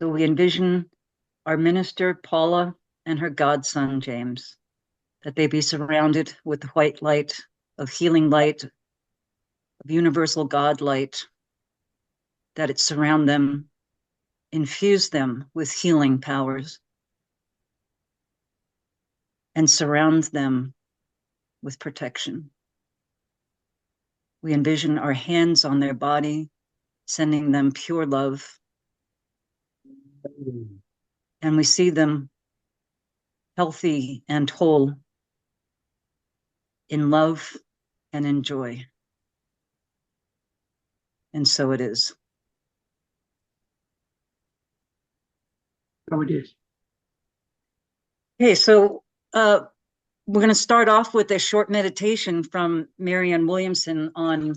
So we envision our minister, Paula, and her godson, James, that they be surrounded with the white light of healing light, of universal God light, that it surround them, infuse them with healing powers, and surround them with protection. We envision our hands on their body, sending them pure love. And we see them healthy and whole in love and in joy. And so it is. So it is. Okay, so we're going to start off with a short meditation from Marianne Williamson on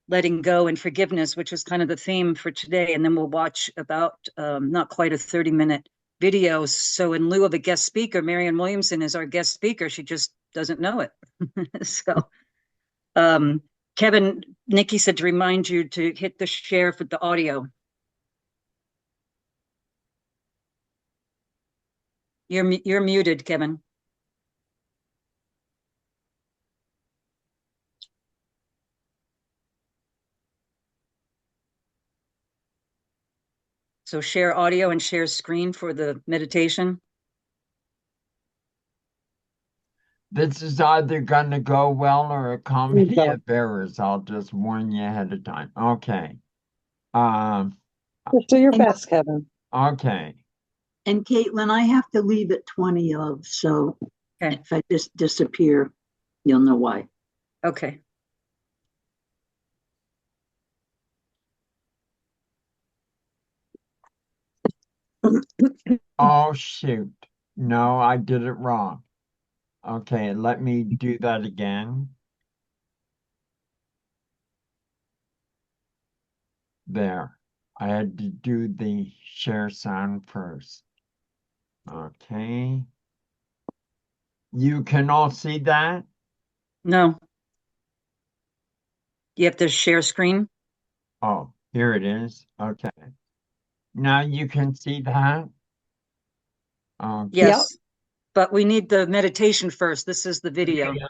letting go and forgiveness, which is kind of the theme for today. And then we'll watch about not quite a 30-minute video. So in lieu of a guest speaker, Marianne Williamson is our guest speaker. She just doesn't know it. So Kevin, Nikki said to remind you to hit the share for the audio. You're muted, Kevin. So share audio and share screen for the meditation. This is either going to go well or a comedy of errors. I'll just warn you ahead of time. Okay. Just do your best, Kevin. Okay. And Caitlin, I have to leave at 20 of, so Okay. if I just disappear, you'll know why. Okay. Oh, shoot. No, I did it wrong. Okay, let me do that again. There. I had to do the share sound first. Okay. You can all see that? No. You have to share screen? Oh, here it is. Okay. Now you can see that? Okay. Yes. Yep. But we need the meditation first. This is the video. Then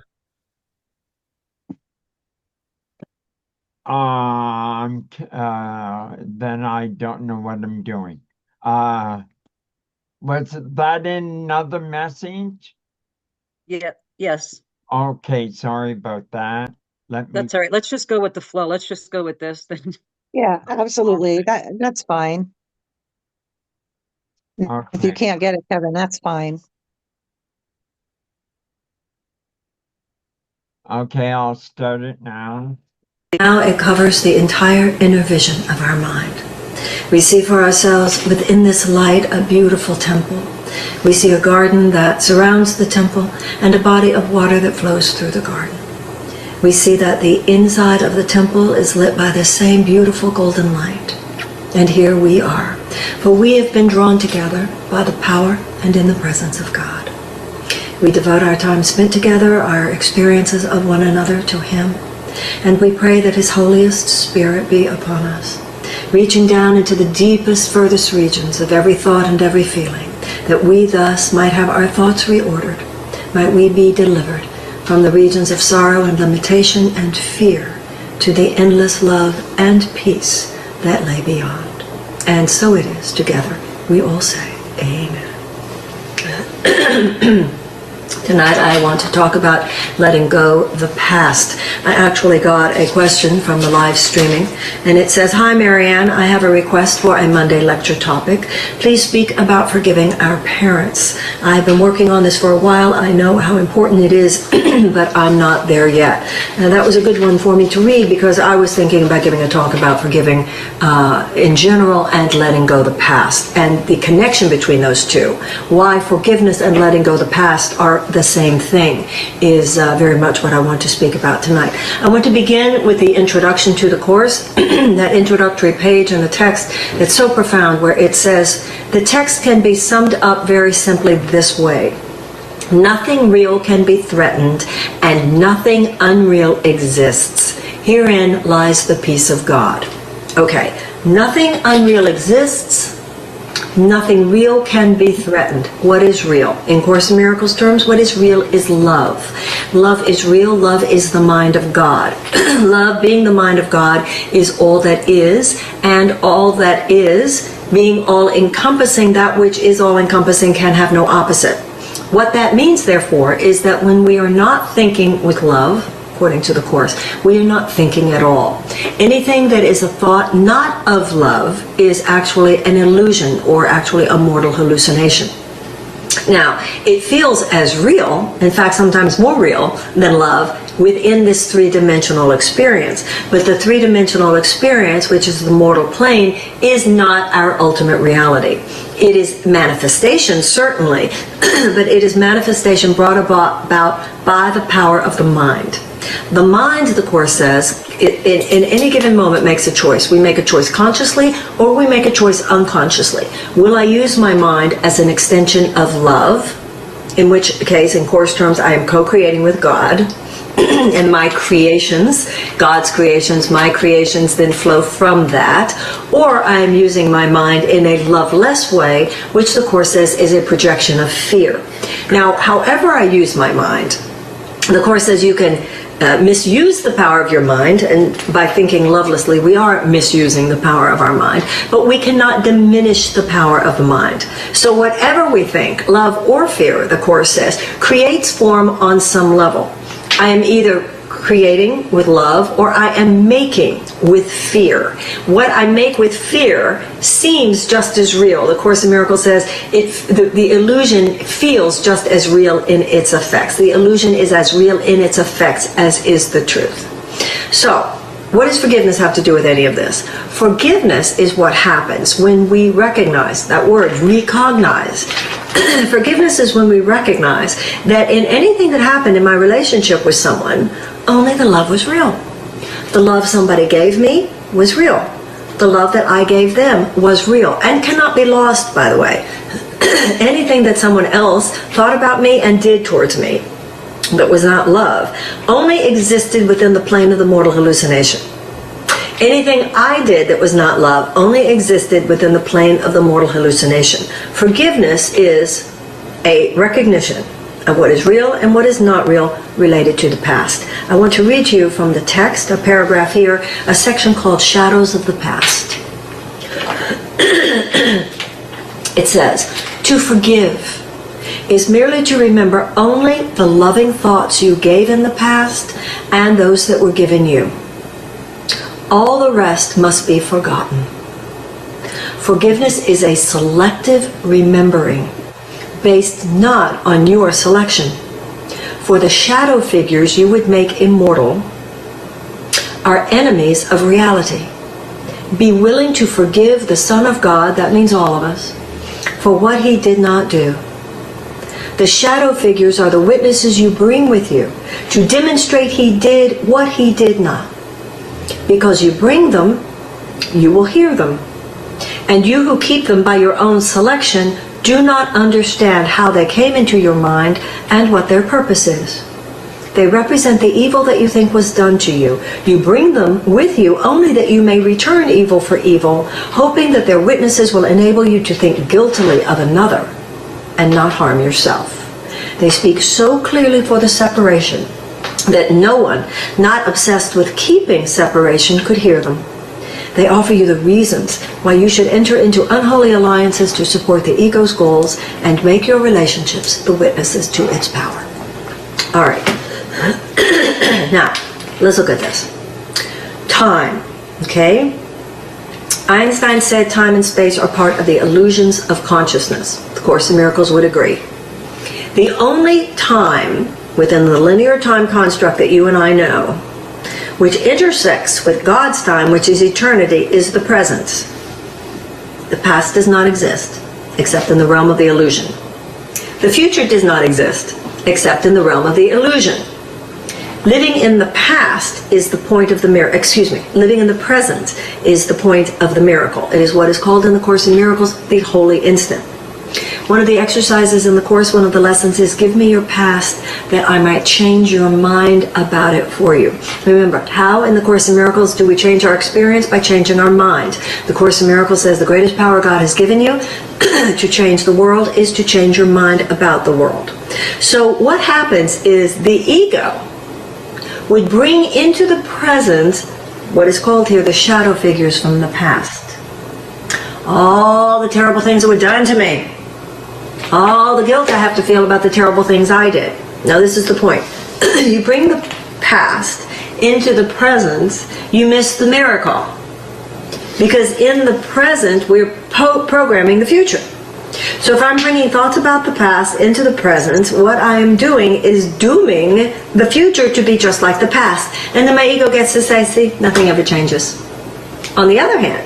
I don't know what I'm doing. Was that another message? Yeah, yes. Okay, sorry about that. That's all right. Let's just go with the flow. Let's just go with this. Yeah, absolutely. That's fine. Okay. If you can't get it, Kevin, that's fine. Okay, I'll start it now. Now it covers the entire inner vision of our mind. We see for ourselves within this light a beautiful temple. We see a garden that surrounds the temple and a body of water that flows through the garden. We see that the inside of the temple is lit by the same beautiful golden light. And here we are, for we have been drawn together by the power and in the presence of God. We devote our time spent together, our experiences of one another to Him, and we pray that His holiest Spirit be upon us, reaching down into the deepest, furthest regions of every thought and every feeling, that we thus might have our thoughts reordered, might we be delivered from the regions of sorrow and limitation and fear to the endless love and peace that lay beyond. And so it is, together, we all say, Amen. Tonight I want to talk about letting go the past. I actually got a question from the live streaming, and it says, Hi Marianne, I have a request for a Monday lecture topic. Please speak about forgiving our parents. I've been working on this for a while. I know how important it is, but I'm not there yet. And that was a good one for me to read because I was thinking about giving a talk about forgiving in general and letting go the past and the connection between those two. Why forgiveness and letting go the past are the same thing is very much what I want to speak about tonight. I want to begin with the introduction to the course, that introductory page in the text that's so profound where it says, the text can be summed up very simply this way. Nothing real can be threatened and nothing unreal exists. Herein lies the peace of God. Okay, nothing unreal exists Nothing real can be threatened. What is real? In Course in Miracles terms, what is real is love. Love is real. Love is the mind of God. Love, being the mind of God, is all that is, and all that is, being all-encompassing, that which is all-encompassing can have no opposite. What that means, therefore, is that when we are not thinking with love, according to the Course, we are not thinking at all. Anything that is a thought not of love is actually an illusion, or actually a mortal hallucination. Now, it feels as real, in fact, sometimes more real than love, within this three-dimensional experience. But the three-dimensional experience, which is the mortal plane, is not our ultimate reality. It is manifestation, certainly, but it is manifestation brought about by the power of the mind. The mind, the Course says, in any given moment makes a choice. We make a choice consciously, or we make a choice unconsciously. Will I use my mind as an extension of love? In which case, in Course terms, I am co-creating with God, and my creations, God's creations, my creations then flow from that. Or I am using my mind in a loveless way, which the Course says is a projection of fear. Now, however I use my mind, the Course says you can misuse the power of your mind, and by thinking lovelessly, we are misusing the power of our mind, but we cannot diminish the power of the mind. So whatever we think, love or fear, the Course says, creates form on some level. I am either creating with love, or I am making with fear. What I make with fear seems just as real. The Course in Miracles says the illusion feels just as real in its effects. The illusion is as real in its effects as is the truth. So, what does forgiveness have to do with any of this? Forgiveness is what happens when we recognize, that word, recognize. Forgiveness is when we recognize that in anything that happened in my relationship with someone, only the love was real. The love somebody gave me was real. The love that I gave them was real and cannot be lost, by the way. Anything that someone else thought about me and did towards me that was not love only existed within the plane of the mortal hallucination. Anything I did that was not love only existed within the plane of the mortal hallucination. Forgiveness is a recognition of what is real and what is not real related to the past. I want to read to you from the text, a paragraph here, a section called Shadows of the Past. It says, to forgive is merely to remember only the loving thoughts you gave in the past and those that were given you. All the rest must be forgotten. Forgiveness is a selective remembering based not on your selection. For the shadow figures you would make immortal are enemies of reality. Be willing to forgive the Son of God, that means all of us, for what he did not do. The shadow figures are the witnesses you bring with you to demonstrate he did what he did not. Because you bring them, you will hear them. And you who keep them by your own selection do not understand how they came into your mind and what their purpose is. They represent the evil that you think was done to you. You bring them with you only that you may return evil for evil, hoping that their witnesses will enable you to think guiltily of another and not harm yourself. They speak so clearly for the separation that no one not obsessed with keeping separation could hear them. They offer you the reasons why you should enter into unholy alliances to support the ego's goals and make your relationships the witnesses to its power. All right. Now, let's look at this. Time, okay? Einstein said time and space are part of the illusions of consciousness. The Course in Miracles would agree. The only time within the linear time construct that you and I know, which intersects with God's time, which is eternity, is the present. The past does not exist, except in the realm of the illusion. The future does not exist, except in the realm of the illusion. Living in the past is the point of the miracle. Living in the present is the point of the miracle. It is what is called in the Course in Miracles the holy instant. One of the exercises in the course, one of the lessons is, give me your past that I might change your mind about it for you. Remember, how in the Course in Miracles do we change our experience? By changing our mind. The Course in Miracles says the greatest power God has given you to change the world is to change your mind about the world. So what happens is the ego would bring into the present what is called here the shadow figures from the past. All the terrible things that were done to me. All the guilt I have to feel about the terrible things I did. Now this is the point. You bring the past into the present, you miss the miracle. Because in the present, we're programming the future. So if I'm bringing thoughts about the past into the present, what I'm doing is dooming the future to be just like the past. And then my ego gets to say, see, nothing ever changes. On the other hand,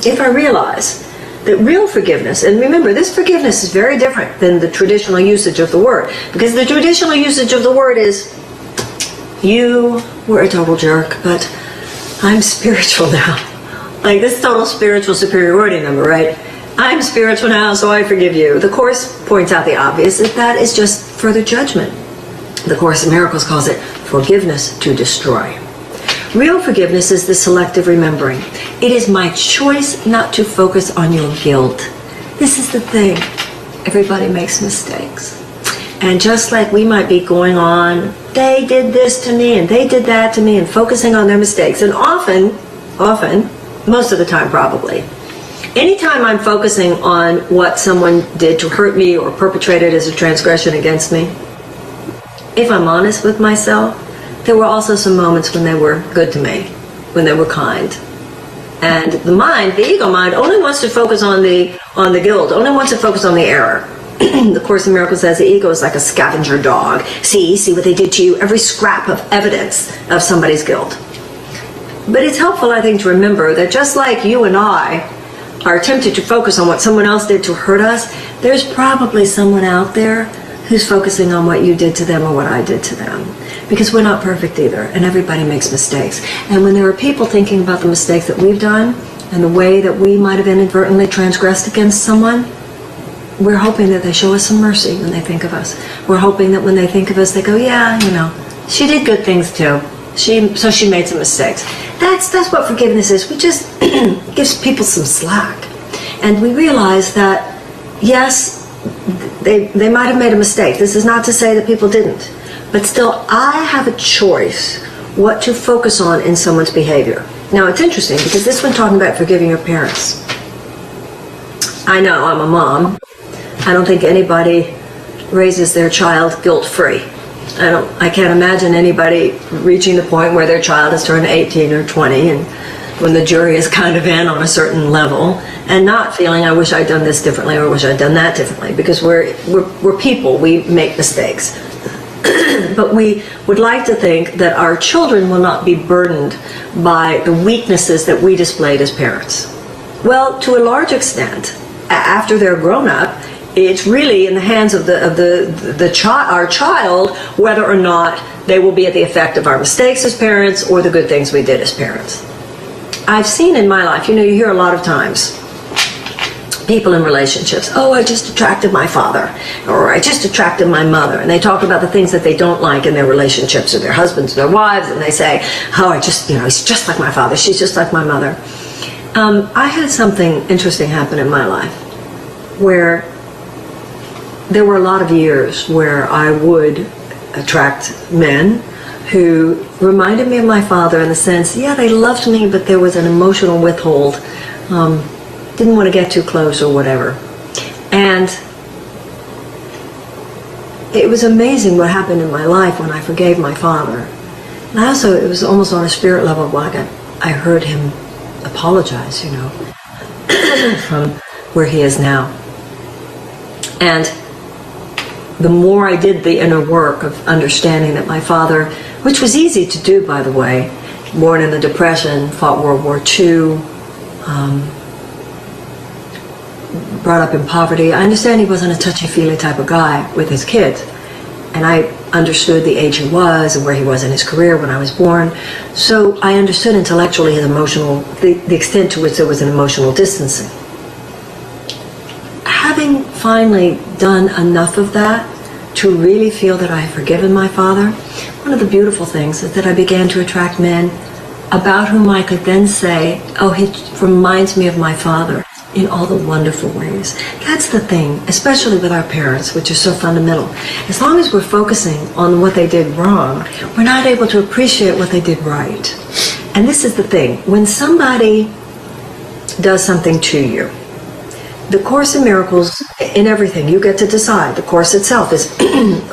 if I realize that real forgiveness, and remember, this forgiveness is very different than the traditional usage of the word, because the traditional usage of the word is, you were a total jerk, but I'm spiritual now. Like this total spiritual superiority number, right? I'm spiritual now, so I forgive you. The Course points out the obvious, that is just further judgment. The Course in Miracles calls it forgiveness to destroy. Real forgiveness is the selective remembering. It is my choice not to focus on your guilt. This is the thing. Everybody makes mistakes. And just like we might be going on, they did this to me and they did that to me, and focusing on their mistakes. And often, most of the time probably, anytime I'm focusing on what someone did to hurt me or perpetrated as a transgression against me, if I'm honest with myself, there were also some moments when they were good to me, when they were kind. And the mind, the ego mind, only wants to focus on the guilt, only wants to focus on the error. The Course in Miracles says the ego is like a scavenger dog. See what they did to you, every scrap of evidence of somebody's guilt. But it's helpful, I think, to remember that just like you and I are tempted to focus on what someone else did to hurt us, there's probably someone out there who's focusing on what you did to them or what I did to them. Because we're not perfect either, and everybody makes mistakes. And when there are people thinking about the mistakes that we've done and the way that we might have inadvertently transgressed against someone, we're hoping that they show us some mercy when they think of us. We're hoping that when they think of us, they go, yeah, she did good things too. So she made some mistakes. That's what forgiveness is. We just gives people some slack. And we realize that, yes, they might have made a mistake. This is not to say that people didn't. But still, I have a choice what to focus on in someone's behavior. Now, it's interesting because this one talking about forgiving your parents. I know, I'm a mom. I don't think anybody raises their child guilt-free. I can't imagine anybody reaching the point where their child has turned 18 or 20 and when the jury is kind of in on a certain level and not feeling, I wish I'd done this differently or I wish I'd done that differently, because we're people, we make mistakes. But we would like to think that our children will not be burdened by the weaknesses that we displayed as parents. Well, to a large extent, after they're grown up, it's really in the hands of our child whether or not they will be at the effect of our mistakes as parents or the good things we did as parents. I've seen in my life, you hear a lot of times people in relationships, oh, I just attracted my father, or I just attracted my mother, and they talk about the things that they don't like in their relationships or their husbands or their wives, and they say, oh, he's just like my father, she's just like my mother. I had something interesting happen in my life where there were a lot of years where I would attract men who reminded me of my father in the sense, yeah, they loved me, but there was an emotional withhold. Didn't want to get too close or whatever. And it was amazing what happened in my life when I forgave my father. And also, it was almost on a spirit level, like I heard him apologize, from where he is now. And the more I did the inner work of understanding that my father, which was easy to do, by the way, born in the Depression, fought World War II, brought up in poverty. I understand he wasn't a touchy-feely type of guy with his kids. And I understood the age he was and where he was in his career when I was born. So I understood intellectually his the extent to which there was an emotional distancing. Having finally done enough of that to really feel that I have forgiven my father, one of the beautiful things is that I began to attract men about whom I could then say, oh, he reminds me of my father in all the wonderful ways. That's the thing, especially with our parents, which is so fundamental. As long as we're focusing on what they did wrong, we're not able to appreciate what they did right. And this is the thing, when somebody does something to you, the Course in Miracles, in everything, you get to decide. The Course itself is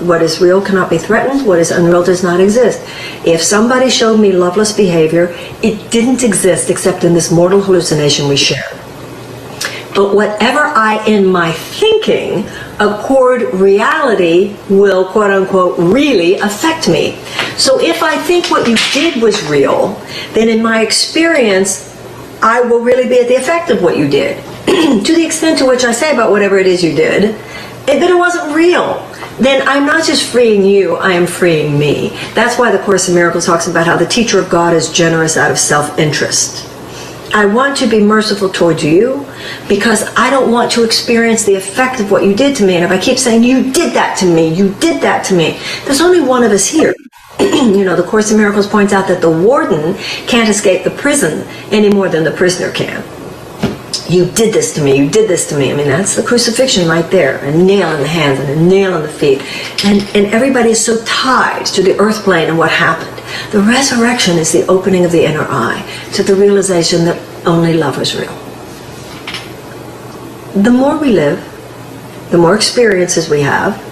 what is real cannot be threatened, what is unreal does not exist. If somebody showed me loveless behavior, it didn't exist except in this mortal hallucination we share. But whatever I, in my thinking, accord reality will, quote unquote, really affect me. So if I think what you did was real, then in my experience, I will really be at the effect of what you did. To the extent to which I say about whatever it is you did, that it wasn't real, then I'm not just freeing you, I am freeing me. That's why the Course in Miracles talks about how the teacher of God is generous out of self-interest. I want to be merciful towards you because I don't want to experience the effect of what you did to me. And if I keep saying, you did that to me, you did that to me, there's only one of us here. You know, the Course in Miracles points out that the warden can't escape the prison any more than the prisoner can. You did this to me, you did this to me. I mean, that's the crucifixion right there. A nail in the hands and a nail in the feet. And everybody is so tied to the earth plane and what happened. The resurrection is the opening of the inner eye to the realization that only love is real. The more we live, the more experiences we have,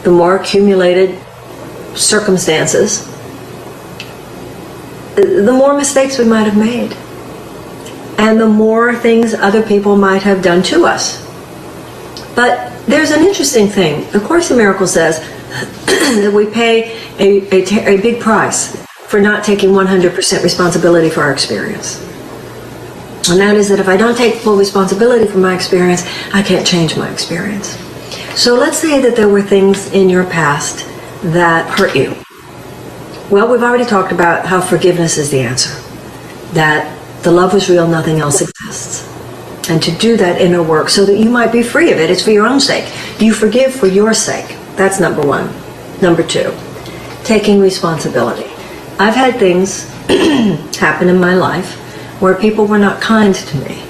the more accumulated circumstances, the more mistakes we might have made. And the more things other people might have done to us. But there's an interesting thing. The Course in Miracles says that we pay a big price for not taking 100% responsibility for our experience. And that is that if I don't take full responsibility for my experience, I can't change my experience. So let's say that there were things in your past that hurt you. Well, we've already talked about how forgiveness is the answer. That the love was real, nothing else exists. And to do that inner work so that you might be free of it, it's for your own sake. You forgive for your sake. That's number one. Number two, taking responsibility. I've had things happen in my life where people were not kind to me.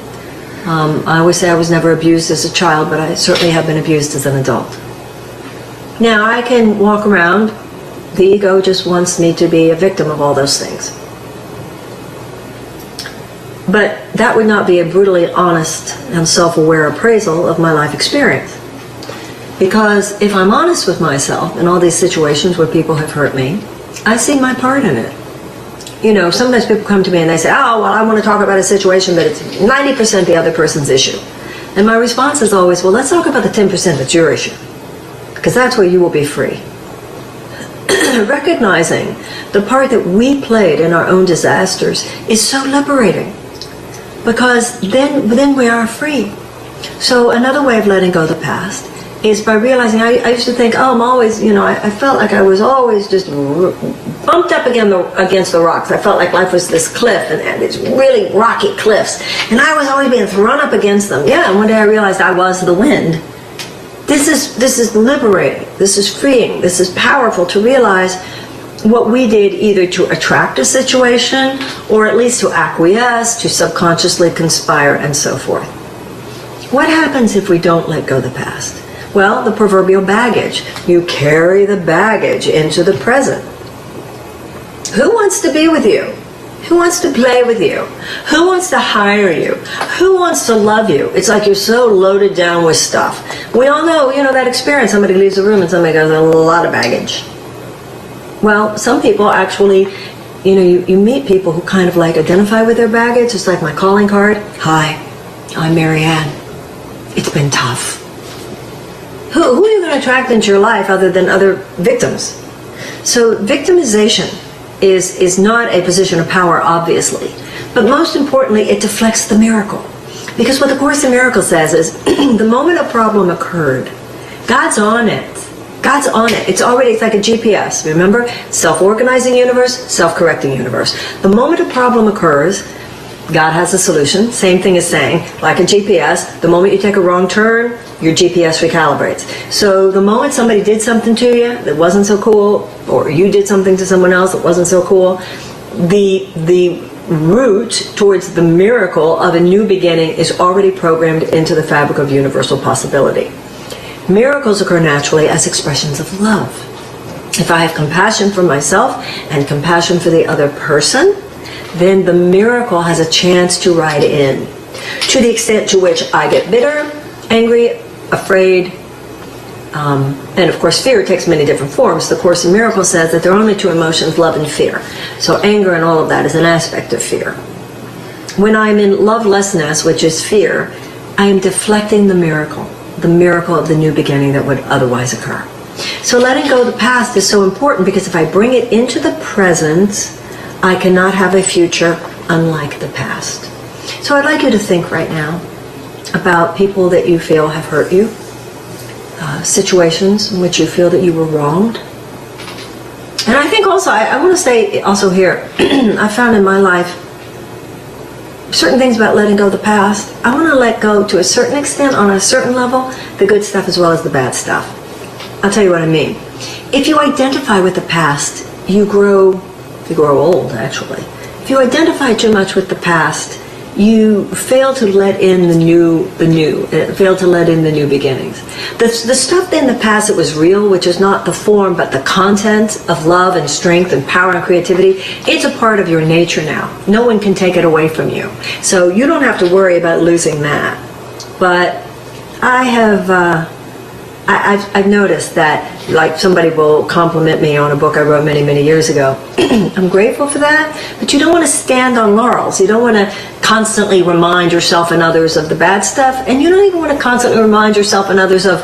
I always say I was never abused as a child, but I certainly have been abused as an adult. Now, I can walk around. The ego just wants me to be a victim of all those things. But that would not be a brutally honest and self-aware appraisal of my life experience. Because if I'm honest with myself in all these situations where people have hurt me, I see my part in it. You know, sometimes people come to me and they say, oh, well, I want to talk about a situation, but it's 90% the other person's issue. And my response is always, well, let's talk about the 10% that's your issue. Because that's where you will be free. Recognizing the part that we played in our own disasters is so liberating. Because then we are free. So another way of letting go of the past is by realizing, I used to think, oh, I'm always, you know, I felt like I was always just bumped up against the rocks. I felt like life was this cliff and these really rocky cliffs. And I was always being thrown up against them. Yeah, and one day I realized I was the wind. This is liberating. This is freeing. This is powerful to realize what we did either to attract a situation or at least to acquiesce, to subconsciously conspire, and so forth. What happens if we don't let go of the past? Well, the proverbial baggage. You carry the baggage into the present. Who wants to be with you? Who wants to play with you? Who wants to hire you? Who wants to love you? It's like you're so loaded down with stuff. We all know, you know, that experience. Somebody leaves a room and somebody goes, a lot of baggage. Well, some people actually, you know, you meet people who kind of like identify with their baggage. It's like my calling card. Hi, I'm Marianne. It's been tough. Who are you going to attract into your life other than other victims? So victimization is not a position of power, obviously. But most importantly, it deflects the miracle. Because what the Course in Miracles says is, the moment a problem occurred, God's on it. God's on it. It's like a GPS. Remember? Self-organizing universe, self-correcting universe. The moment a problem occurs, God has a solution. Same thing as saying, like a GPS, the moment you take a wrong turn, your GPS recalibrates. So the moment somebody did something to you that wasn't so cool, or you did something to someone else that wasn't so cool, the route towards the miracle of a new beginning is already programmed into the fabric of universal possibility. Miracles occur naturally as expressions of love. If I have compassion for myself and compassion for the other person, then the miracle has a chance to ride in. To the extent to which I get bitter, angry, afraid, and of course fear takes many different forms. The Course in Miracles says that there are only two emotions, love and fear. So anger and all of that is an aspect of fear. When I'm in lovelessness, which is fear, I am deflecting the miracle of the new beginning that would otherwise occur. So letting go of the past is so important, because if I bring it into the present, I cannot have a future unlike the past. So I'd like you to think right now about people that you feel have hurt you, situations in which you feel that you were wronged. And I think also, I want to say also here, I found in my life certain things about letting go of the past. I want to let go to a certain extent, on a certain level, the good stuff as well as the bad stuff. I'll tell you what I mean. If you identify with the past, you grow old, actually. If you identify too much with the past, you fail to let in the new, fail to let in the new beginnings. The stuff in the past that was real, which is not the form, but the content of love and strength and power and creativity, it's a part of your nature now. No one can take it away from you. So you don't have to worry about losing that. But I've noticed that, like, somebody will compliment me on a book I wrote many, many years ago. I'm grateful for that, but you don't want to stand on laurels. You don't want to constantly remind yourself and others of the bad stuff, and you don't even want to constantly remind yourself and others of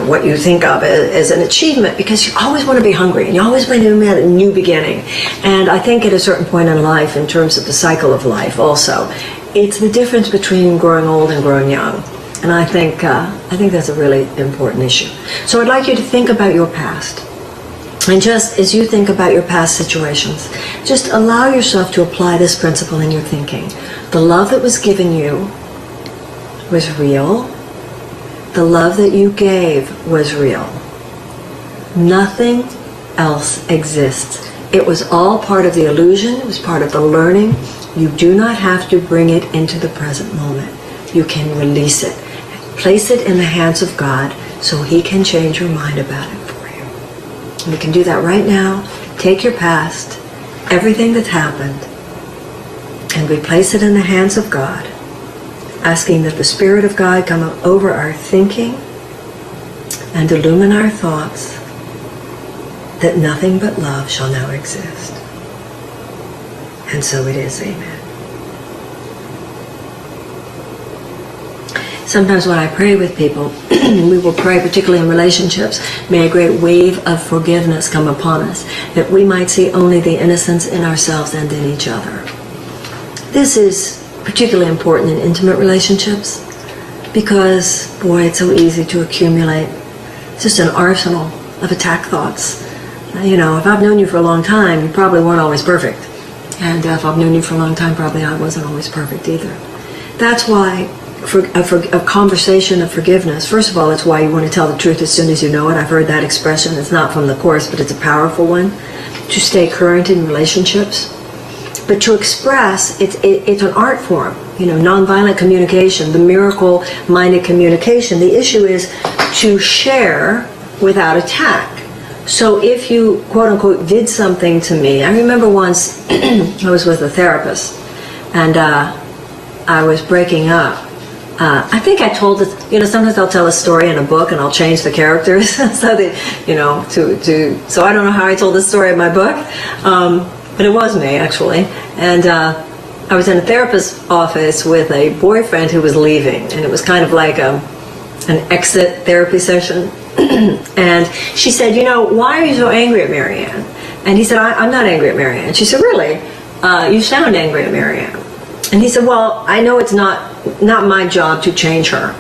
what you think of as an achievement, because you always want to be hungry, and you always want to have a new beginning. And I think at a certain point in life, in terms of the cycle of life also, it's the difference between growing old and growing young. And I think that's a really important issue. So I'd like you to think about your past. And just as you think about your past situations, just allow yourself to apply this principle in your thinking. The love that was given you was real. The love that you gave was real. Nothing else exists. It was all part of the illusion. It was part of the learning. You do not have to bring it into the present moment. You can release it. Place it in the hands of God so He can change your mind about it for you. And we can do that right now. Take your past, everything that's happened, and we place it in the hands of God, asking that the Spirit of God come over our thinking and illumine our thoughts, that nothing but love shall now exist. And so it is. Amen. Sometimes when I pray with people, we will pray, particularly in relationships, may a great wave of forgiveness come upon us, that we might see only the innocence in ourselves and in each other. This is particularly important in intimate relationships, because, boy, it's so easy to accumulate. It's just an arsenal of attack thoughts. You know, if I've known you for a long time, you probably weren't always perfect. And if I've known you for a long time, probably I wasn't always perfect either. That's why for a conversation of forgiveness, first of all, it's why you want to tell the truth as soon as you know it. I've heard that expression. It's not from the Course, but it's a powerful one. To stay current in relationships. But to express, it's an art form. You know, nonviolent communication, the miracle-minded communication. The issue is to share without attack. So if you, quote-unquote, did something to me, I remember once I was with a therapist, and I was breaking up. I think I told it, you know, sometimes I'll tell a story in a book and I'll change the characters so that, you know, so I don't know how I told this story in my book, but it was me, actually. And I was in a therapist's office with a boyfriend who was leaving, and it was kind of like an exit therapy session. And she said, you know, why are you so angry at Marianne? And he said, I'm not angry at Marianne. She said, really? You sound angry at Marianne. And he said, well, I know it's not my job to change her.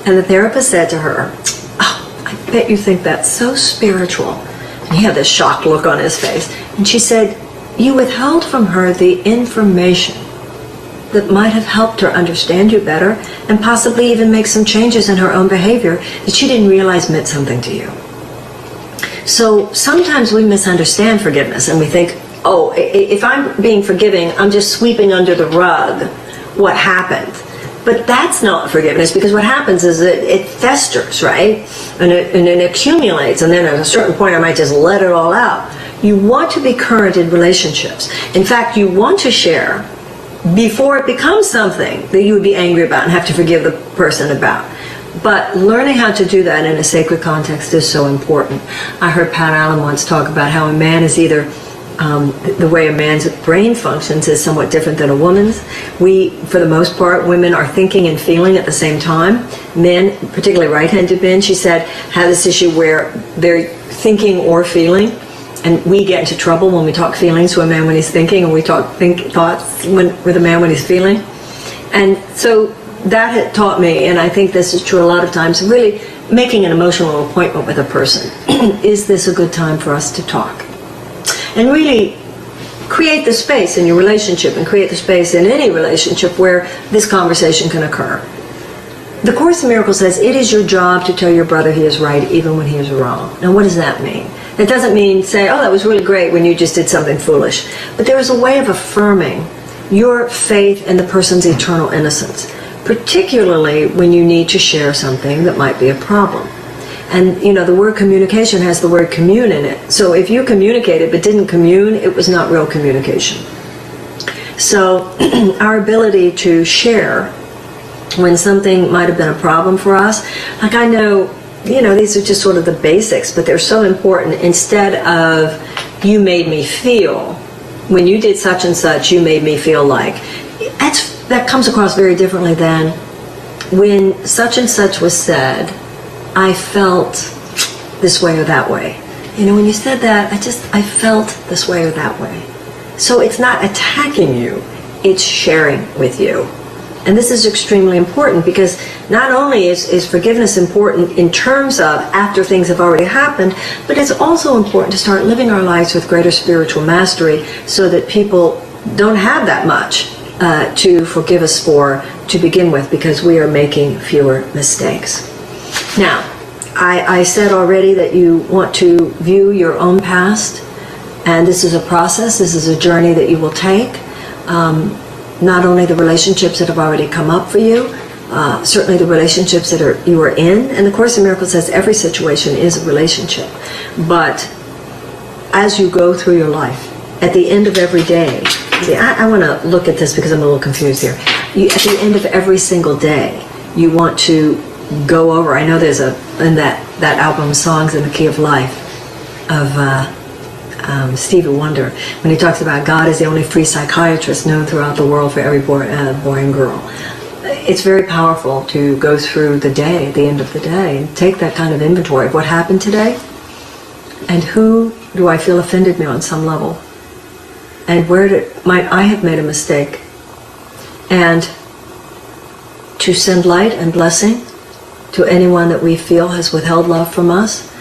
And the therapist said to her, oh, I bet you think that's so spiritual. And he had this shocked look on his face. And she said, you withheld from her the information that might have helped her understand you better and possibly even make some changes in her own behavior that she didn't realize meant something to you. So sometimes we misunderstand forgiveness and we think, oh, if I'm being forgiving, I'm just sweeping under the rug what happened. But that's not forgiveness, because what happens is it festers, right? And it accumulates, and then at a certain point I might just let it all out. You want to be current in relationships. In fact, you want to share before it becomes something that you would be angry about and have to forgive the person about. But learning how to do that in a sacred context is so important. I heard Pat Allen once talk about how a man is either the way a man's brain functions is somewhat different than a woman's. We, for the most part, women are thinking and feeling at the same time. Men, particularly right-handed men, she said, have this issue where they're thinking or feeling, and we get into trouble when we talk feelings to a man when he's thinking, and we talk thoughts with a man when he's feeling. And so that had taught me, and I think this is true a lot of times, really making an emotional appointment with a person. Is this a good time for us to talk? And really create the space in your relationship and create the space in any relationship where this conversation can occur. The Course in Miracles says it is your job to tell your brother he is right even when he is wrong. Now, what does that mean? It doesn't mean say, oh, that was really great when you just did something foolish. But there is a way of affirming your faith in the person's eternal innocence, particularly when you need to share something that might be a problem. And, you know, the word communication has the word commune in it. So if you communicated but didn't commune, it was not real communication. So our ability to share when something might have been a problem for us, like I know, you know, these are just sort of the basics, but they're so important. Instead of, you made me feel, when you did such and such, you made me feel like, that comes across very differently than when such and such was said, I felt this way or that way. You know, when you said that, I felt this way or that way. So it's not attacking you, it's sharing with you. And this is extremely important, because not only is forgiveness important in terms of after things have already happened, but it's also important to start living our lives with greater spiritual mastery so that people don't have that much to forgive us for to begin with, because we are making fewer mistakes. Now, I said already that you want to view your own past, and this is a process, this is a journey that you will take. Not only the relationships that have already come up for you, certainly the relationships that you are in, and the Course in Miracles says every situation is a relationship. But as you go through your life, at the end of every day, see, I want to look at this because I'm a little confused here. At the end of every single day, you want to go over, I know there's in that album, Songs in the Key of Life, of Stevie Wonder, when he talks about God is the only free psychiatrist known throughout the world for every boy and girl. It's very powerful to go through the day, at the end of the day, and take that kind of inventory of what happened today, and who do I feel offended me on some level, and where might I have made a mistake, and to send light and blessing to anyone that we feel has withheld love from us,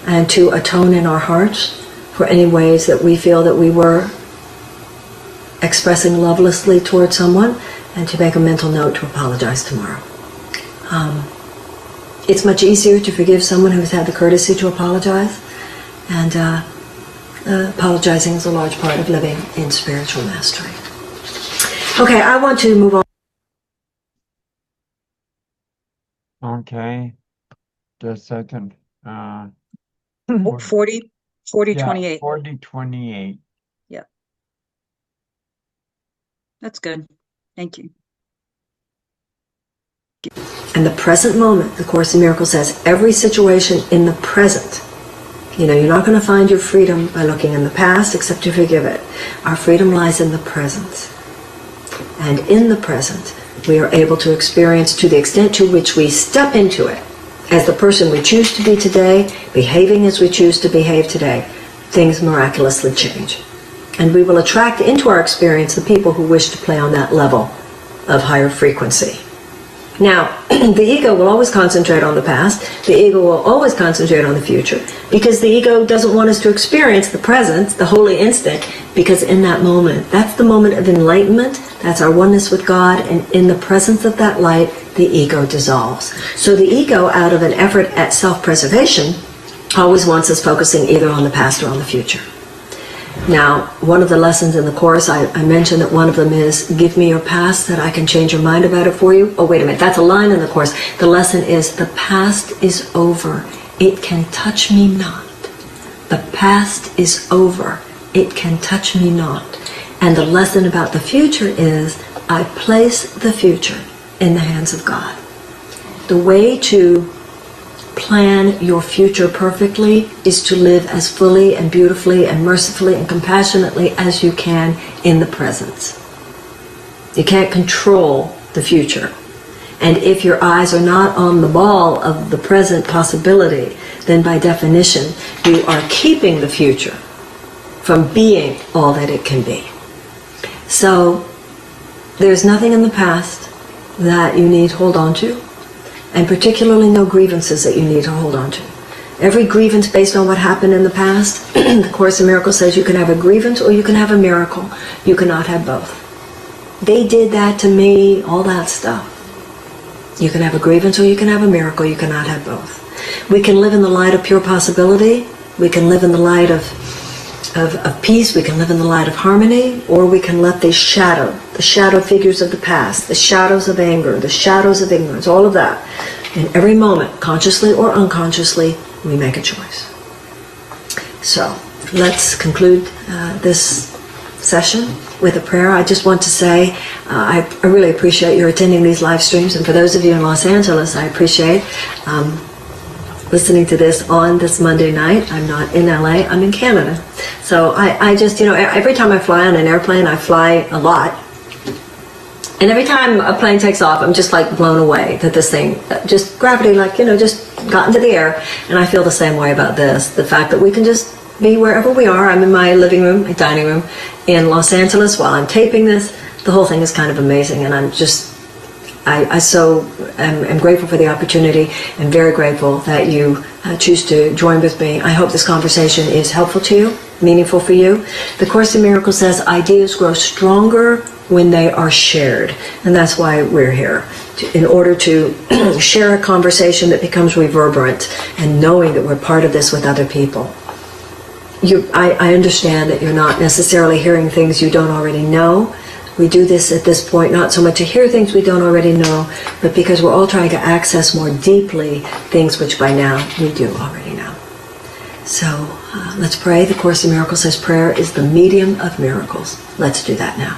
and to atone in our hearts for any ways that we feel that we were expressing lovelessly toward someone, and to make a mental note to apologize tomorrow. It's much easier to forgive someone who has had the courtesy to apologize, and apologizing is a large part of living in spiritual mastery. Okay, I want to move on. Okay, just a second. 40, 28. 40-28. Yeah. That's good. Thank you. In the present moment, the Course in Miracles says, every situation in the present. You know, you're not going to find your freedom by looking in the past, except to forgive it. Our freedom lies in the present. And in the present, we are able to experience, to the extent to which we step into it, as the person we choose to be today, behaving as we choose to behave today, things miraculously change. And we will attract into our experience the people who wish to play on that level of higher frequency. Now, the ego will always concentrate on the past. The ego will always concentrate on the future, because the ego doesn't want us to experience the present, the holy instant, because in that moment, that's the moment of enlightenment, That's our oneness with God, and in the presence of that light, the ego dissolves. So the ego, out of an effort at self-preservation, always wants us focusing either on the past or on the future. Now, one of the lessons in the course, I mentioned that one of them is, give me your past that I can change your mind about it for you. Oh, wait a minute, that's a line in the course. The lesson is, the past is over. It can touch me not. The past is over. It can touch me not. And the lesson about the future is, I place the future in the hands of God. The way to plan your future perfectly is to live as fully and beautifully and mercifully and compassionately as you can in the present. You can't control the future. And if your eyes are not on the ball of the present possibility, then by definition, you are keeping the future from being all that it can be. So there's nothing in the past that you need to hold on to, and particularly no grievances that you need to hold on to. Every grievance based on what happened in the past, the Course in Miracles says you can have a grievance or you can have a miracle. You cannot have both. They did that to me, all that stuff. You can have a grievance or you can have a miracle. You cannot have both. We can live in the light of pure possibility. We can live in the light of peace. We can live in the light of harmony, or we can let the shadow figures of the past, the shadows of anger, the shadows of ignorance, all of that, in every moment, consciously or unconsciously, we make a choice. So let's conclude this session with a prayer. I just want to say I really appreciate your attending these live streams, and for those of you in Los Angeles, I appreciate listening to this on this Monday night. I'm not in LA, I'm in Canada. So I just, every time I fly on an airplane, I fly a lot. And every time a plane takes off, I'm just like blown away that this thing, just gravity, just got into the air. And I feel the same way about this. The fact that we can just be wherever we are. I'm in my living room, my dining room in Los Angeles while I'm taping this. The whole thing is kind of amazing. And I'm just, I so am grateful for the opportunity, and very grateful that you choose to join with me. I hope this conversation is helpful to you, meaningful for you. The Course in Miracles says ideas grow stronger when they are shared, and that's why we're here, in order to share a conversation that becomes reverberant, and knowing that we're part of this with other people. I understand that you're not necessarily hearing things you don't already know. We do this at this point not so much to hear things we don't already know, but because we're all trying to access more deeply things which by now we do already know. So let's pray. The Course in Miracles says prayer is the medium of miracles. Let's do that now.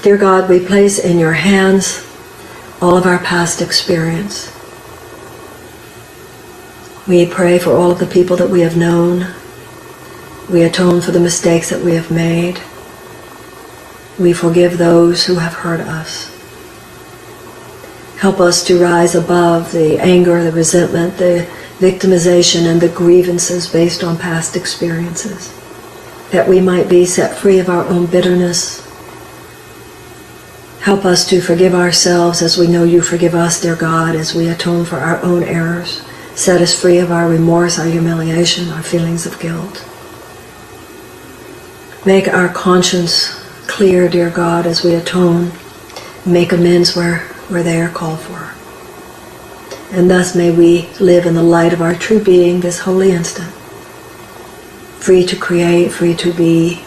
Dear God, we place in your hands all of our past experience. We pray for all of the people that we have known. We atone for the mistakes that we have made. We forgive those who have hurt us. Help us to rise above the anger, the resentment, the victimization, and the grievances based on past experiences, that we might be set free of our own bitterness. Help us to forgive ourselves as we know you forgive us, dear God, as we atone for our own errors. Set us free of our remorse, our humiliation, our feelings of guilt. Make our conscience clear, dear God, as we atone, make amends where they are called for. And thus may we live in the light of our true being this holy instant, free to create, free to be,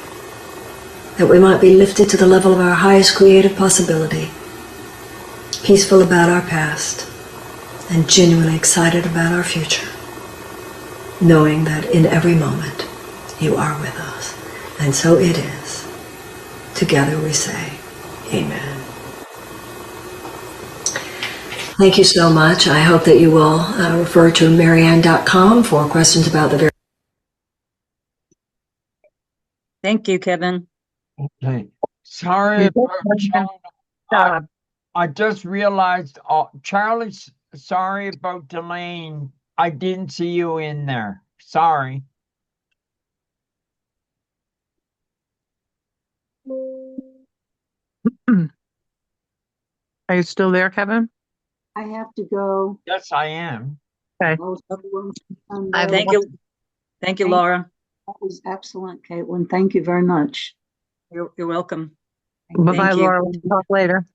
that we might be lifted to the level of our highest creative possibility, peaceful about our past, and genuinely excited about our future, knowing that in every moment you are with us. And so it is. Together we say, Amen. Thank you so much. I hope that you will refer to Marianne.com for questions about the very. Thank you, Kevin. Okay. Sorry about Charlie. I just realized, Charlie, sorry about Delane. I didn't see you in there. Sorry. Are you still there, Kevin? I have to go. Yes, I am. Okay. Most everyone's done I there. Thank you. Thank you, Laura. That was excellent, Caitlin. Thank you very much. You're welcome. Bye-bye, Thank you. Laura. We'll talk later.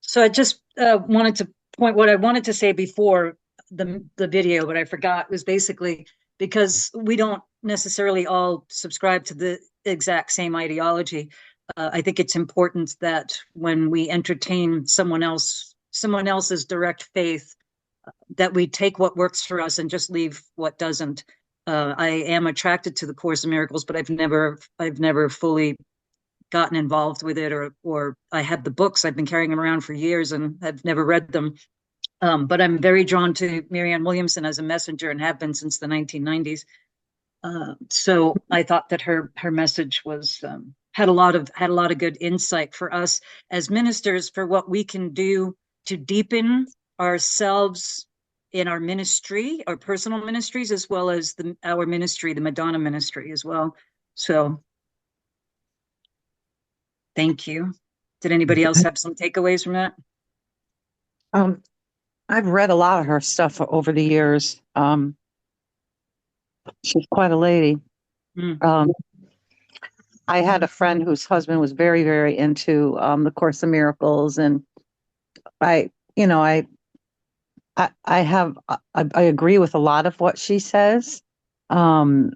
So I just wanted to point what I wanted to say before the video, but I forgot, was basically because we don't necessarily all subscribe to the exact same ideology. I think it's important that when we entertain someone else's direct faith, that we take what works for us and just leave what doesn't. I am attracted to the Course in Miracles, but I've never fully gotten involved with it, or I had the books. I've been carrying them around for years and have never read them. But I'm very drawn to Marianne Williamson as a messenger and have been since the 1990s. So I thought that her message was had a lot of good insight for us as ministers for what we can do to deepen ourselves in our ministry, our personal ministries, as well as our ministry, the Madonna ministry as well. So thank you. Did anybody else have some takeaways from that? I've read a lot of her stuff over the years. She's quite a lady. Mm. I had a friend whose husband was very, very into the Course in Miracles, and I, you know, I agree with a lot of what she says. She's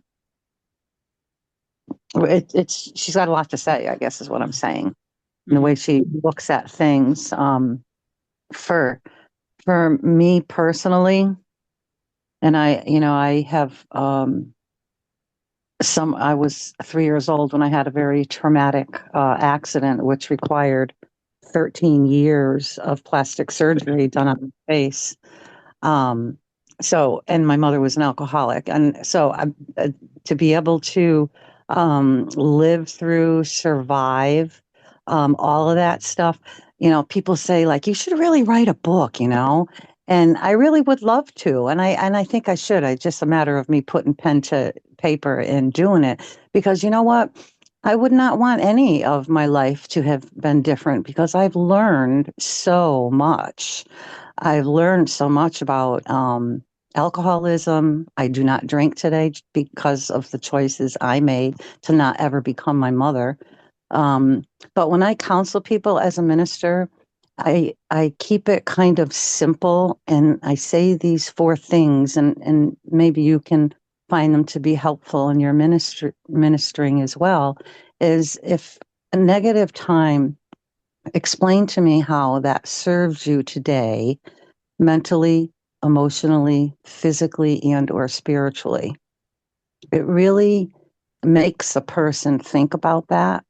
got a lot to say, I guess is what I'm saying. And the way she looks at things. For me personally, and I have I was 3 years old when I had a very traumatic accident, which required 13 years of plastic surgery done on my face. And my mother was an alcoholic. And so to be able to live through, survive, all of that stuff, people say, like, you should really write a book, and I really would love to. And I think I should. It's just a matter of me putting pen to paper and doing it, because you know what? I would not want any of my life to have been different, because I've learned so much. I've learned so much about alcoholism. I do not drink today because of the choices I made to not ever become my mother. But when I counsel people as a minister, I keep it kind of simple, and I say these 4 things, and maybe you can find them to be helpful in your ministering as well. Is, if a negative time, explain to me how that serves you today, mentally, emotionally, physically, and or spiritually. It really makes a person think about that.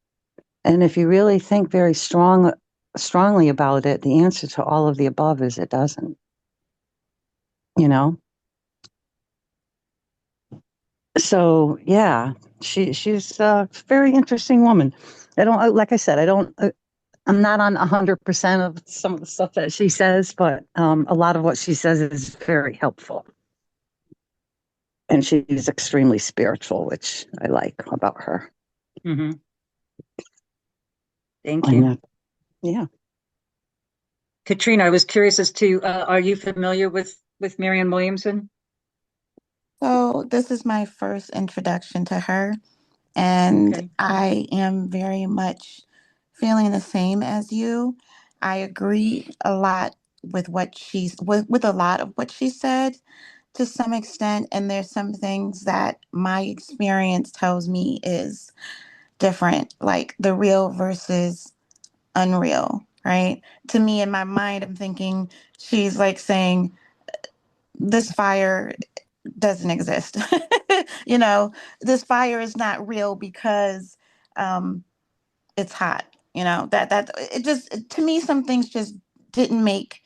And if you really think very strongly about it, the answer to all of the above is it doesn't. So yeah, she's a very interesting woman. Like I said, I'm not on 100% of some of the stuff that she says, but a lot of what she says is very helpful. And she's extremely spiritual, which I like about her. Mm-hmm. Thank you. Yeah. Katrina, I was curious as to, are you familiar with Marianne Williamson? So this is my first introduction to her, and Okay. I am very much feeling the same as you. I agree a lot with with a lot of what she said to some extent, and there's some things that my experience tells me is different, like the real versus unreal, right? To me, in my mind, I'm thinking she's like saying this fire doesn't exist. This fire is not real because it's hot. That it just, to me, some things just didn't make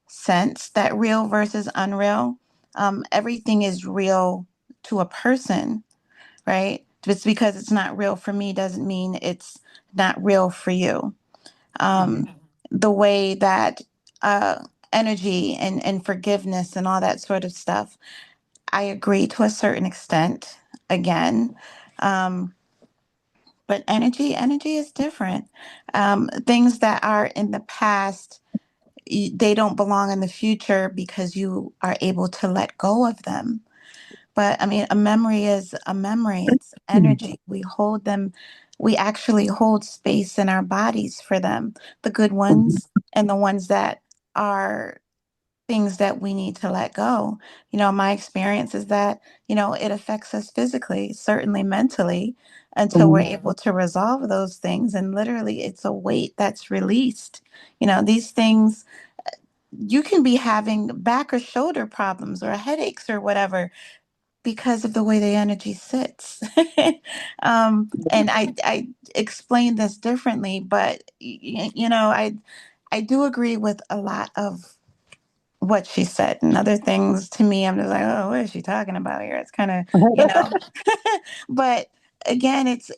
sense. That real versus unreal. Everything is real to a person, right? Just because it's not real for me doesn't mean it's not real for you. Um, the way that energy and forgiveness and all that sort of stuff, I agree to a certain extent again. Um, but energy is different. Things that are in the past, they don't belong in the future because you are able to let go of them. But I mean, a memory is a memory. It's energy. We hold them. We actually hold space in our bodies for them, the good ones and the ones that are things that we need to let go. My experience is that, it affects us physically, certainly mentally, until we're able to resolve those things. And literally, it's a weight that's released. These things, you can be having back or shoulder problems or headaches or whatever because of the way the energy sits. And I explain this differently, but I do agree with a lot of what she said, and other things to me, I'm just like, oh, what is she talking about here? It's kind of, but again, it's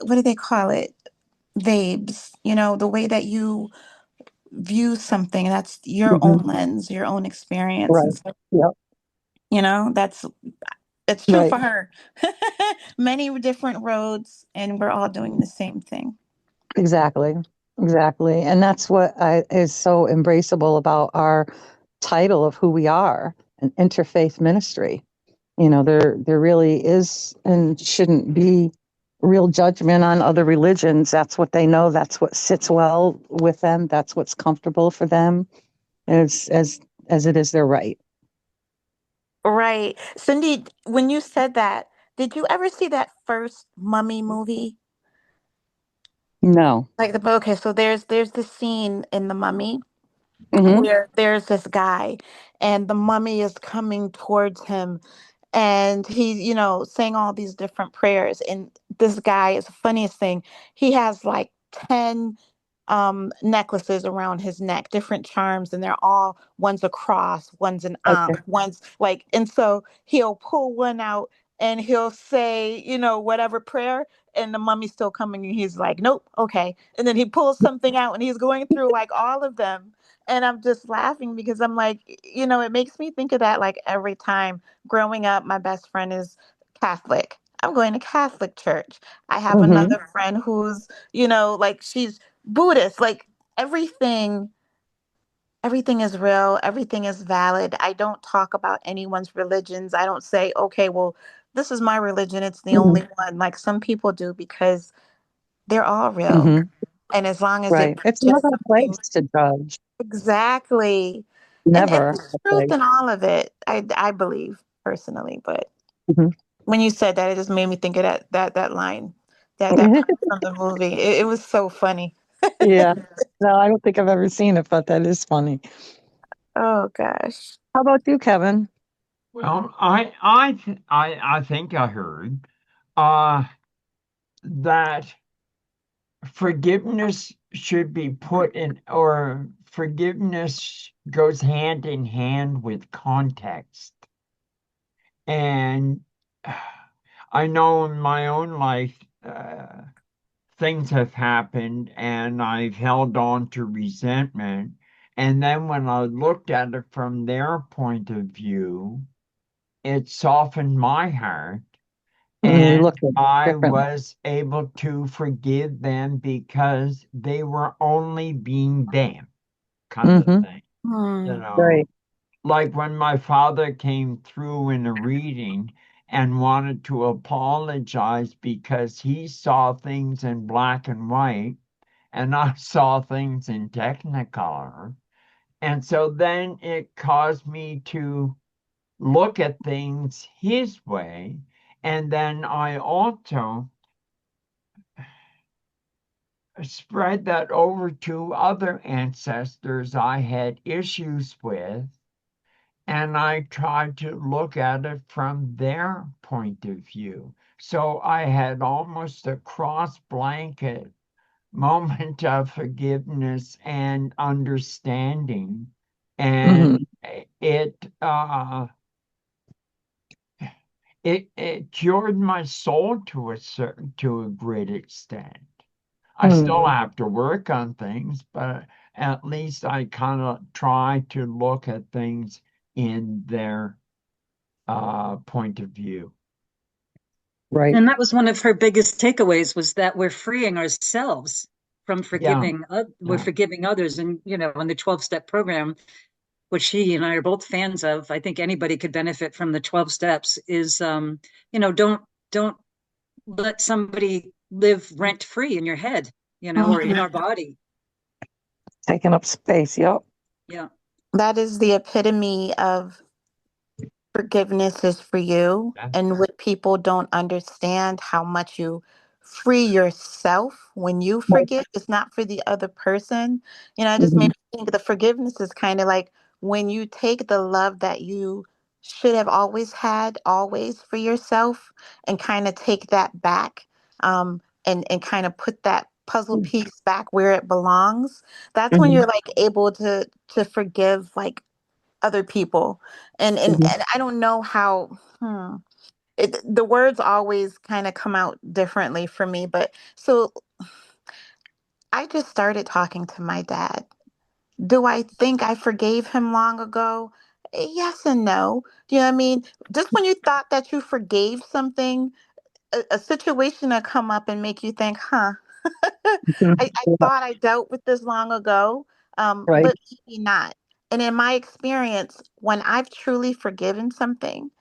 what do they call it? Vabes, the way that you view something, that's your own lens, your own experience. Right. And so, Yep. that's true Right. for her. Many different roads, and we're all doing the same thing. Exactly. Exactly. And that's what is so embraceable about our title of who we are, an interfaith ministry. There really is and shouldn't be real judgment on other religions. That's what they know. That's what sits well with them. That's what's comfortable for them. And it's as it is their right. Right. Cindy, when you said that, did you ever see that first Mummy movie? No. Like okay, so there's this scene in the Mummy Mm-hmm. where there's this guy and the mummy is coming towards him, and he's saying all these different prayers, and this guy is the funniest thing, he has like 10 necklaces around his neck, different charms, and they're all, one's a cross, one's an Okay. one's like, and so he'll pull one out and he'll say whatever prayer, and the mummy's still coming, and he's like, nope, okay, and then he pulls something out and he's going through like all of them, and I'm just laughing because I'm like, it makes me think of that, like every time growing up, my best friend is Catholic. I'm going to Catholic church. I have Mm-hmm. another friend who's, like she's Buddhist. Like everything, everything is real. Everything is valid. I don't talk about anyone's religions. I don't say, okay, well, this is my religion. It's the Mm-hmm. only one. Like some people do because they're all real. Mm-hmm. And as long as it Right. It's just not our something place to judge. exactly. And Never there's a truth place. in all of it. I believe personally, but Mm-hmm. when you said that, it just made me think of that line, that part from the movie. It was so funny. Yeah. No, I don't think I've ever seen it, but that is funny. Oh gosh. How about you, Kevin? Well, I think I heard uh that forgiveness should be put in, or forgiveness goes hand in hand with context. And I know in my own life, things have happened and I've held on to resentment. And then when I looked at it from their point of view, it softened my heart. You And look at it I differently. was able to forgive them because they were only being them, kind of Mm-hmm. thing. You Hmm. know, Right. like when my father came through in a reading and wanted to apologize because he saw things in black and white and I saw things in Technicolor. And so then it caused me to look at things his way. And then I also spread that over to other ancestors I had issues with. And I tried to look at it from their point of view. So I had almost a cross blanket moment of forgiveness and understanding. Mm-hmm. And it it cured my soul to a great extent. I still Mm-hmm. have to work on things, but at least I kind of try to look at things in their point of view. Right. And that was one of her biggest takeaways, was that we're freeing ourselves from Yeah, we're yeah. forgiving others. And, in the 12-step program, which she and I are both fans of, I think anybody could benefit from the 12 steps, is, don't let somebody live rent free in your head, or in our body. Taking up space. Yep. Yeah. That is the epitome of forgiveness is for you. And what people don't understand how much you free yourself when you forgive. It's not for the other person. It just made me think the forgiveness is kind of like when you take the love that you should have always had, always for yourself, and kind of take that back, and kind of put that puzzle piece back where it belongs. That's when you're like able to forgive like other people. And I don't know how the words always kind of come out differently for me, but so I just started talking to my dad. Do I think I forgave him long ago? Yes and no. Do you know what I mean? Just when you thought that you forgave something, a situation will come up and make you think, huh, I thought I dealt with this long ago, Right. but maybe not. And in my experience, when I've truly forgiven something,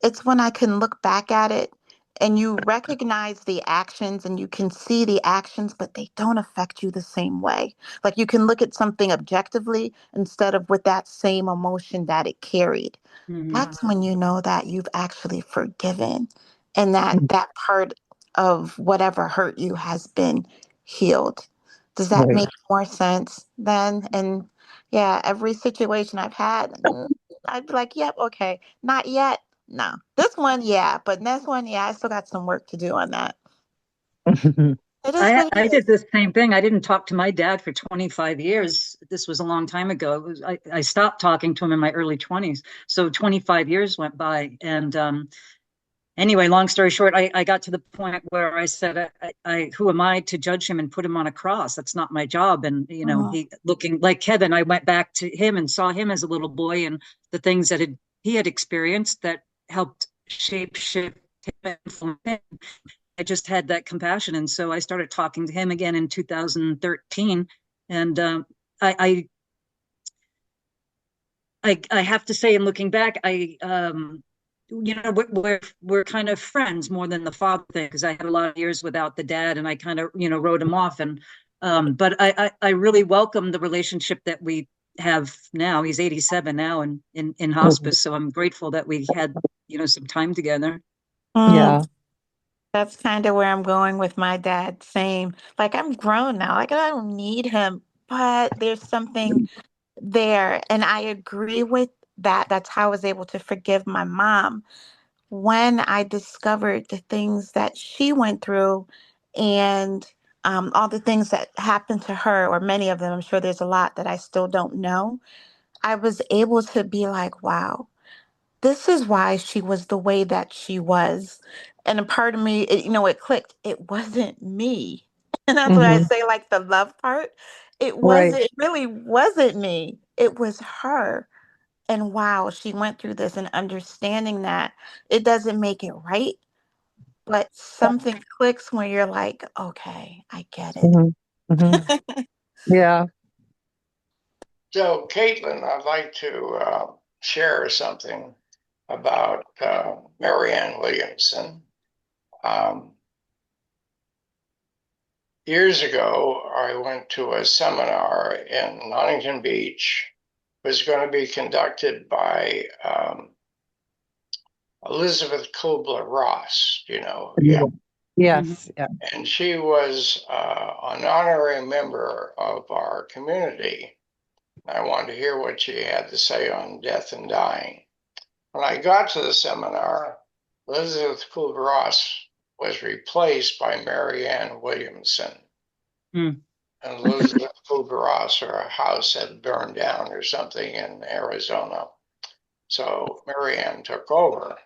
it's when I can look back at it and you recognize the actions and you can see the actions, but they don't affect you the same way. Like you can look at something objectively instead of with that same emotion that it carried. That's when you know that you've actually forgiven and that part of whatever hurt you has been healed. Does that Right. make more sense then? And yeah, every situation I've had, I'd be like, yep, okay, not yet. No, this one, yeah, but next one, yeah, I still got some work to do on that. It is I, what it I did is. the same thing. I didn't talk to my dad for 25 years. This was a long time ago. I stopped talking to him in my early 20s. So 25 years went by. And anyway, long story short, I got to the point where I said, who am I to judge him and put him on a cross? That's not my job. And, Mhm. he looking like Kevin, I went back to him and saw him as a little boy and the things that he had experienced that helped shape shift him. I just had that compassion. And so I started talking to him again in 2013. And I, I have to say, in looking back, we're kind of friends more than the father thing, because I had a lot of years without the dad and I kind of, wrote him off. And, but I really welcome the relationship that we have now. He's 87 now and in hospice. So I'm grateful that we had, some time together. Mm, Yeah. that's kind of where I'm going with my dad. Same. Like I'm grown now. Like I don't need him, but there's something there. And I agree with that. That's how I was able to forgive my mom when I discovered the things that she went through and all the things that happened to her, or many of them. I'm sure there's a lot that I still don't know. I was able to be like, wow, this is why she was the way that she was. And a part of me, it clicked. It wasn't me. And that's why I Hmm. say, like, the love part. Right. It really wasn't me. It was her. And wow, she went through this and understanding that it doesn't make it right, but something clicks when you're like, okay, I get Hmm. Hmm. it. Yeah. So, Caitlin, I'd like to share something about Marianne Williamson. Um, Years ago, I went to a seminar in Huntington Beach. It was going to be conducted by Elizabeth Kubler-Ross, yeah. Yes. Yeah. And she was an honorary member of our community. I wanted to hear what she had to say on death and dying. When I got to the seminar, Elizabeth Kubler-Ross was replaced by Marianne Williamson. Mm. And Elizabeth Kubler-Ross, her house had burned down or something in Arizona. So Marianne took over.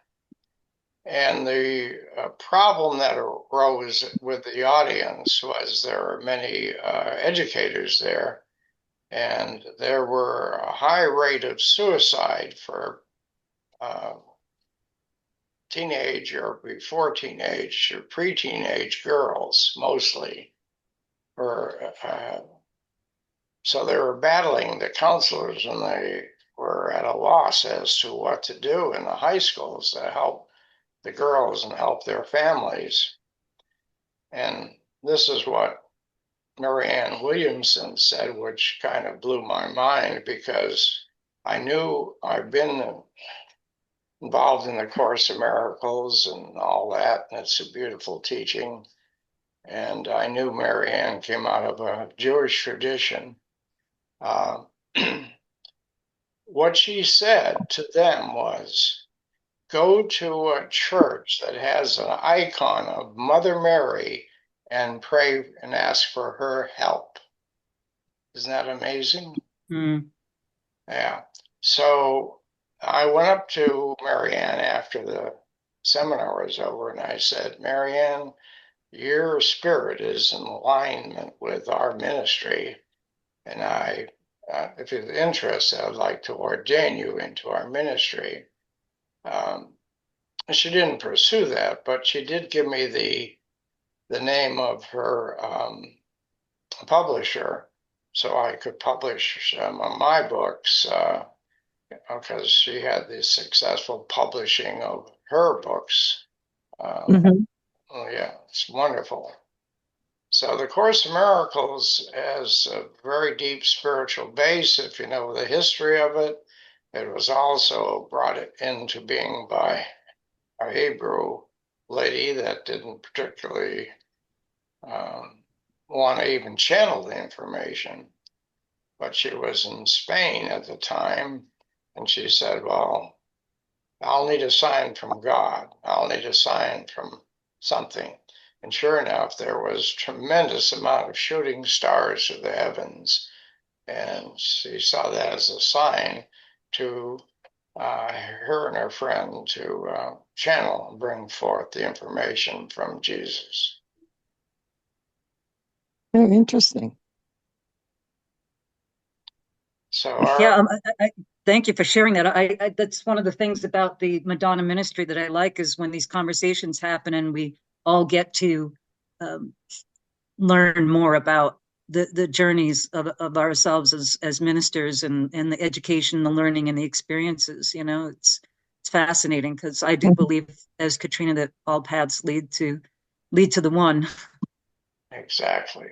And the problem that arose with the audience was there were many educators there, and there were a high rate of suicide for uh, teenage or before teenage or pre-teenage girls mostly. Or so they were battling the counselors, and they were at a loss as to what to do in the high schools to help the girls and help their families. And this is what Marianne Williamson said, which kind of blew my mind, because I knew I've been involved in the Course in Miracles and all that, and it's a beautiful teaching. And I knew Marianne came out of a Jewish tradition. What she said to them was, go to a church that has an icon of Mother Mary and pray and ask for her help. Isn't that amazing? Mm. Yeah. So I went up to Marianne after the seminar was over and I said, Marianne, your spirit is in alignment with our ministry. And if you're interested, I'd like to ordain you into our ministry. She didn't pursue that, but she did give me the name of her publisher, so I could publish some of my books, because she had the successful publishing of her books. Mhm. Oh yeah, it's wonderful. So the Course in Miracles has a very deep spiritual base. If you know the history of it, it was also brought into being by a Hebrew lady that didn't particularly want to even channel the information, but she was in Spain at the time, and she said, well, I'll need a sign from God. I'll need a sign from something. And sure enough, there was tremendous amount of shooting stars to the heavens. And she saw that as a sign to her and her friend to channel and bring forth the information from Jesus. Very interesting. So Yeah, thank you for sharing that. I that's one of the things about the Madonna ministry that I like, is when these conversations happen and we all get to learn more about the journeys of ourselves as ministers, and the education, the learning, and the experiences. You know, it's fascinating, because I do believe, as Katrina, that all paths lead to the one. exactly.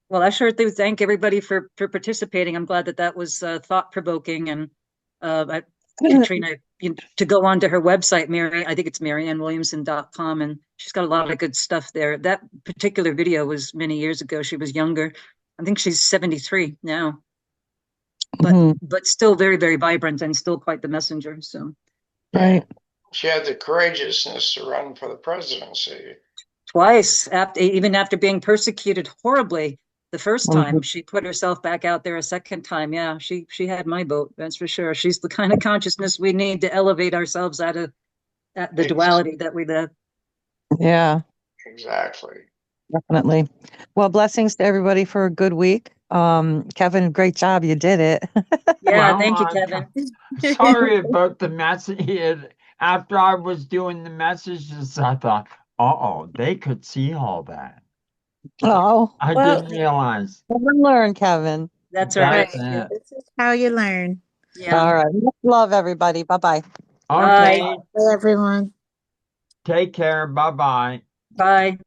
Well, I sure do thank everybody for participating. I'm glad that was thought provoking, and Katrina, to go onto her website, I think it's MarianneWilliamson.com, and she's got a lot of good stuff there. That particular video was many years ago. She was younger. I think she's 73 now, but still very, very vibrant and still quite the messenger. So, Right. She had the courageousness to run for the presidency. Twice, even after being persecuted horribly the first time, she put herself back out there a second time. Yeah, she had my vote, that's for sure. She's the kind of consciousness we need to elevate ourselves out of the duality that we live. Yeah, Exactly. definitely. Well, blessings to everybody for a good week. Kevin, great job. You did it. Yeah, Well, thank you, Kevin. Sorry about the message. After I was doing the messages, I thought, uh-oh, they could see all that. Oh, I Well, didn't realize. live and learn, Kevin. That's That's right. it. this is how you learn. Yeah. All right. Much love, everybody. Bye-bye. Okay, Bye, everyone. take care. Bye-bye. Bye.